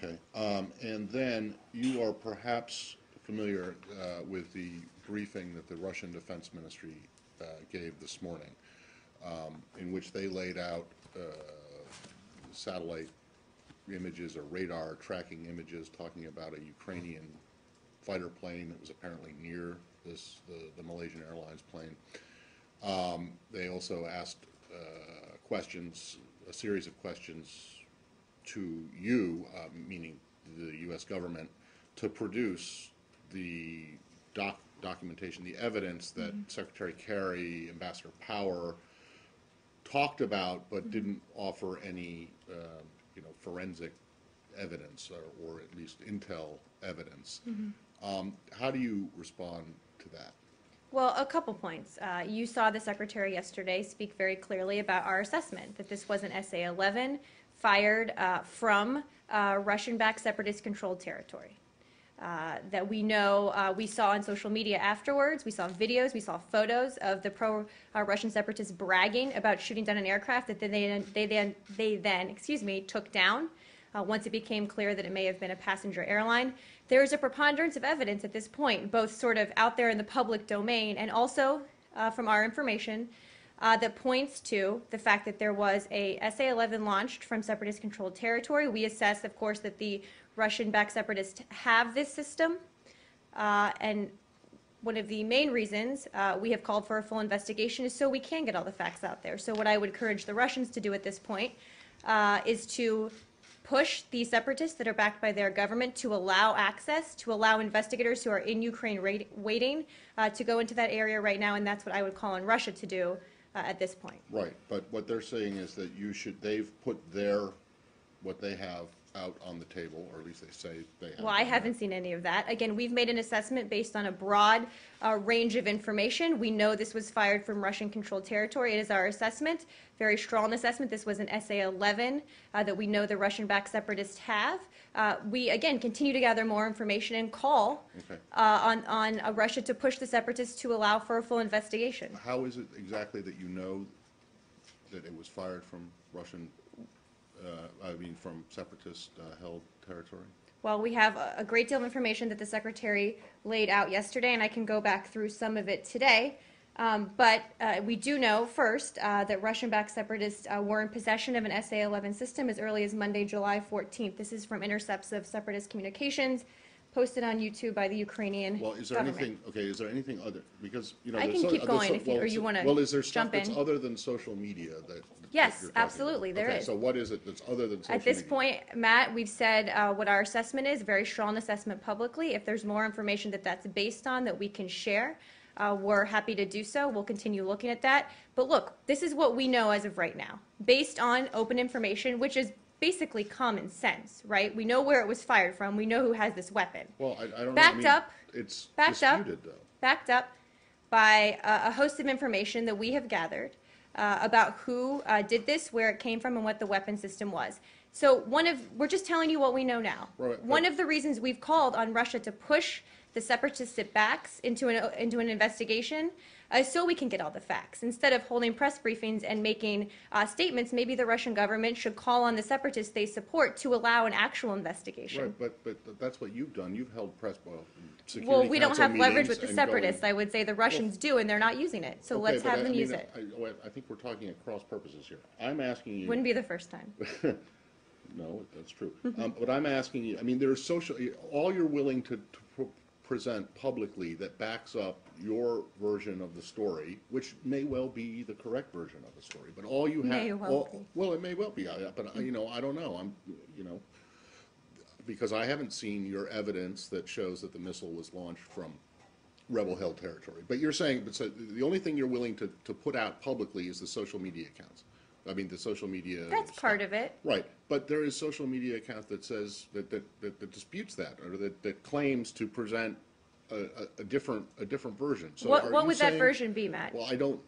Okay. And then you are perhaps familiar with the briefing that the Russian Defense Ministry gave this morning, in which they laid out satellite images or radar tracking images talking about a Ukrainian fighter plane that was apparently near the Malaysian Airlines plane. They also asked questions, a series of questions to you, meaning the U.S. government, to produce the documentation, the evidence that Secretary Kerry, Ambassador Power talked about, but didn't offer any, forensic evidence or at least intel evidence. How do you respond to that? Well, a couple points. You saw the Secretary yesterday speak very clearly about our assessment that this was an SA-11 fired from Russian-backed separatist-controlled territory. That we know, we saw on social media afterwards, we saw videos, we saw photos of the pro-Russian separatists bragging about shooting down an aircraft that they then took down once it became clear that it may have been a passenger airline. There is a preponderance of evidence at this point, both sort of out there in the public domain and also from our information, that points to the fact that there was a SA-11 launched from separatist-controlled territory. We assess, of course, that the Russian-backed separatists have this system, and one of the main reasons we have called for a full investigation is so we can get all the facts out there. So what I would encourage the Russians to do at this point is to push the separatists that are backed by their government to allow access, to allow investigators who are in Ukraine waiting to go into that area right now, and that's what I would call on Russia to do at this point. Right, but what they're saying is that they've put what they have out on the table, or at least they say they have. Well, I haven't seen any of that. Again, we've made an assessment based on a broad range of information. We know this was fired from Russian-controlled territory. It is our assessment, very strong assessment. This was an SA-11 that we know the Russian-backed separatists have. We, again, continue to gather more information and call on Russia to push the separatists to allow for a full investigation. How is it exactly that you know that it was fired from from separatist-held territory? Well, we have a great deal of information that the Secretary laid out yesterday, and I can go back through some of it today. But we do know, first, that Russian-backed separatists were in possession of an SA-11 system as early as Monday, July 14th. This is from intercepts of separatist communications posted on YouTube by the Ukrainian Well, is there government. is there anything other, because, I can keep going if you, or you want to jump in. Well, is there stuff that's other than social media that Yes, you're talking absolutely, about? there is. So what is it that's other than social media? At this point, Matt, we've said what our assessment is, a very strong assessment publicly. If there's more information that that's based on that we can share, we're happy to do so. We'll continue looking at that. But look, this is what we know as of right now, based on open information, which is basically common sense, right? We know where it was fired from. We know who has this weapon. Well, I don't know. Backed up, it's disputed, though. Backed up by a host of information that we have gathered about who did this, where it came from, and what the weapon system was. So we're just telling you what we know now. Right, one of the reasons we've called on Russia to push the separatist sit-backs into an investigation so we can get all the facts. Instead of holding press briefings and making statements, maybe the Russian government should call on the separatists they support to allow an actual investigation. Right, but that's what you've done. You've held press, Security well, we don't Council have leverage with meetings the and separatists. going- I would say the Russians do, and they're not using it. So Okay, let's have them use it. I think we're talking at cross purposes here. I'm asking you. Wouldn't be the first time. No, that's true. But I'm asking you, there's all you're willing to present publicly that backs up your version of the story, which may well be the correct version of the story, but all you have, well, it may well be, but I don't know. Because I haven't seen your evidence that shows that the missile was launched from rebel-held territory. But you're saying, so the only thing you're willing to put out publicly is the social media accounts. The social media. That's part of it. Right, but there is social media account that says that disputes that, or that claims to present a different version. So what would that version be, Matt? Well, I don't.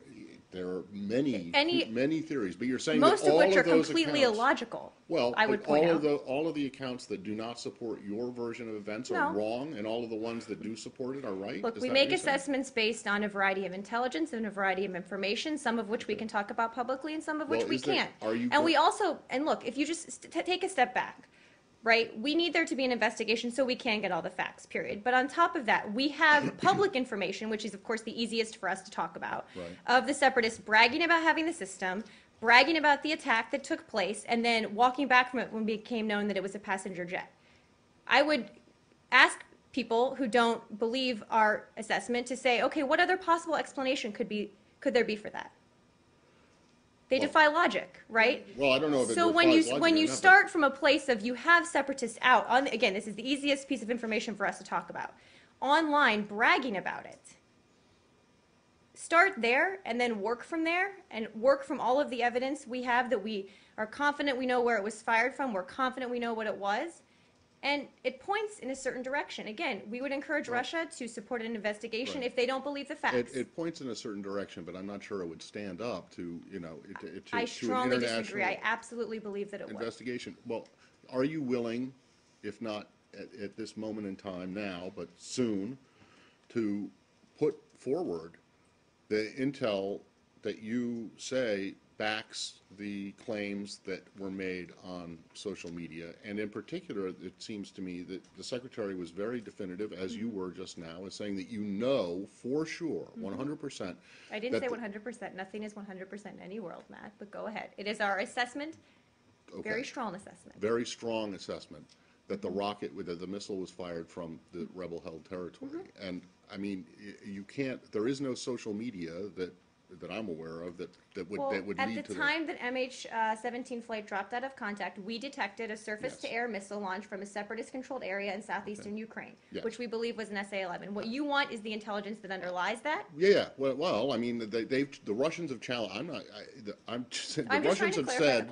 There are many theories, but you're saying most that all of which are those completely accounts, illogical. Well, I would point out all of the accounts that do not support your version of events are wrong, and all of the ones that do support it are right. Look, we make assessments based on a variety of intelligence and a variety of information, some of which we can talk about publicly, and some of which we can't. And we also, and look, if you just take a step back, right? We need there to be an investigation so we can get all the facts, period. But on top of that, we have public information, which is, of course, the easiest for us to talk about, Right. of the separatists bragging about having the system, bragging about the attack that took place, and then walking back from it when it became known that it was a passenger jet. I would ask people who don't believe our assessment to say, okay, what other possible explanation could there be for that? They defy logic, right? Well, I don't know if it So defies when you logic when or you not, but- start from a place of you have separatists out on, again, this is the easiest piece of information for us to talk about, online bragging about it. Start there and then work from there and work from all of the evidence we have that we are confident we know where it was fired from. We're confident we know what it was. And it points in a certain direction. Again, we would encourage Russia to support an investigation Right. if they don't believe the facts. It points in a certain direction, but I'm not sure it would stand up to, to I an strongly disagree. international I absolutely believe that it would. investigation. Well, are you willing, if not at this moment in time now, but soon, to put forward the intel that you say backs the claims that were made on social media? And in particular, it seems to me that the Secretary was very definitive, as you were just now, in saying that you know for sure, 100%. I didn't say 100%. Nothing is 100% in any world, Matt, but go ahead. It is our assessment, very strong assessment. Very strong assessment that the rocket, that the missile was fired from the rebel-held territory. And, I mean, you can't, there is no social media that I'm aware of that would Well, lead to at the time that MH17 flight dropped out of contact, we detected a surface-to-air missile launch from a separatist-controlled area in southeastern Ukraine, Yeah. which we believe was an SA-11. What you want is the intelligence that underlies that. Yeah, well, I mean, the Russians have challenged. I'm just saying, the I'm just trying Russians to have clarify the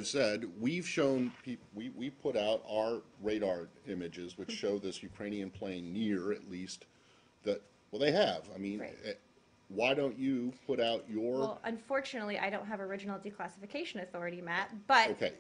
said question. we've shown we put out our radar images which show this Ukrainian plane near at least that. Well, they have. I mean, Right. Why don't you put out your? Well, unfortunately, I don't have original declassification authority, Matt. But Okay,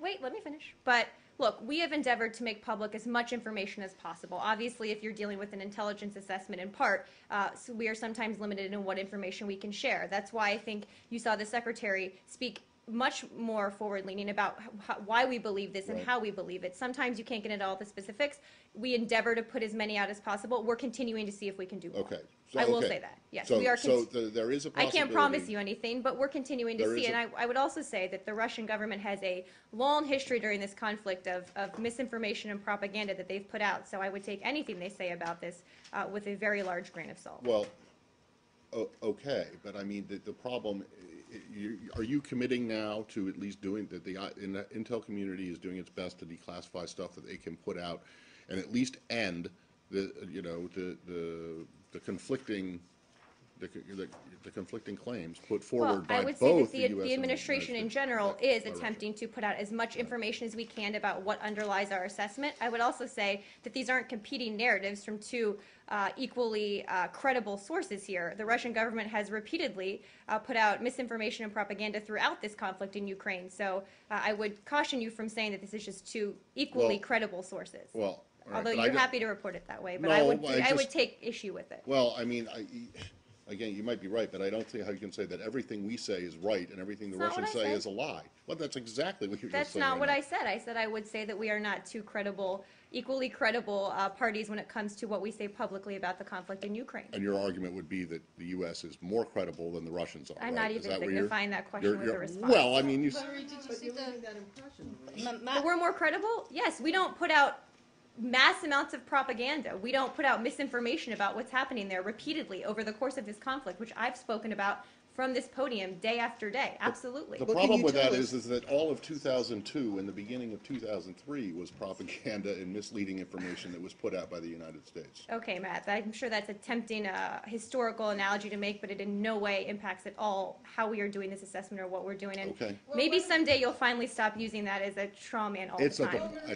wait, let me finish. But look, we have endeavored to make public as much information as possible. Obviously, if you're dealing with an intelligence assessment in part, so we are sometimes limited in what information we can share. That's why I think you saw the Secretary speak much more forward-leaning about why we believe this and Right. how we believe it. Sometimes you can't get into all the specifics. We endeavor to put as many out as possible. We're continuing to see if we can do more. Okay. I will say that. Yes, we are. There is a I possibility. can't promise you anything, but we're continuing to There see. is And I would also say that the Russian government has a long history during this conflict of misinformation and propaganda that they've put out. So I would take anything they say about this with a very large grain of salt. Well, okay, but I mean, the problem, are you committing now to at least doing, that the intel community is doing its best to declassify stuff that they can put out and at least end the conflicting, the conflicting claims put forward by I would say both that the U.S. the administration in general and is by Russia. attempting to put out as much information as we can about what underlies our assessment. I would also say that these aren't competing narratives from two equally credible sources here. The Russian government has repeatedly put out misinformation and propaganda throughout this conflict in Ukraine. So I would caution you from saying that this is just two equally Well, credible sources. Well, all right, Although but you're happy to report it that way, but I No, would I I would just- take issue with it. Well, I mean, again, you might be right, but I don't see how you can say that everything we say is right and everything the That's not Russians what I say said. is a lie. Well, that's exactly what you're just That's saying. not right what now. I said. I said I would say that we are not two credible, equally credible parties when it comes to what we say publicly about the conflict in Ukraine. And your argument would be that the U.S. is more credible than the Russians are, I'm right? not Is even that what you're- dignifying that question with a response. Well, I mean, you, Hillary, did you see the? But we're more credible? Yes, we don't put out mass amounts of propaganda. We don't put out misinformation about what's happening there repeatedly over the course of this conflict, which I've spoken about from this podium day after day. Absolutely. the What can problem you with tell that us? is that all of 2002 and the beginning of 2003 was propaganda and misleading information that was put out by the United States. Okay, Matt, I'm sure that's a tempting historical analogy to make, but it in no way impacts at all how we are doing this assessment or what we're doing. And Okay. maybe someday you'll finally stop using that as a straw man all the It's time. okay.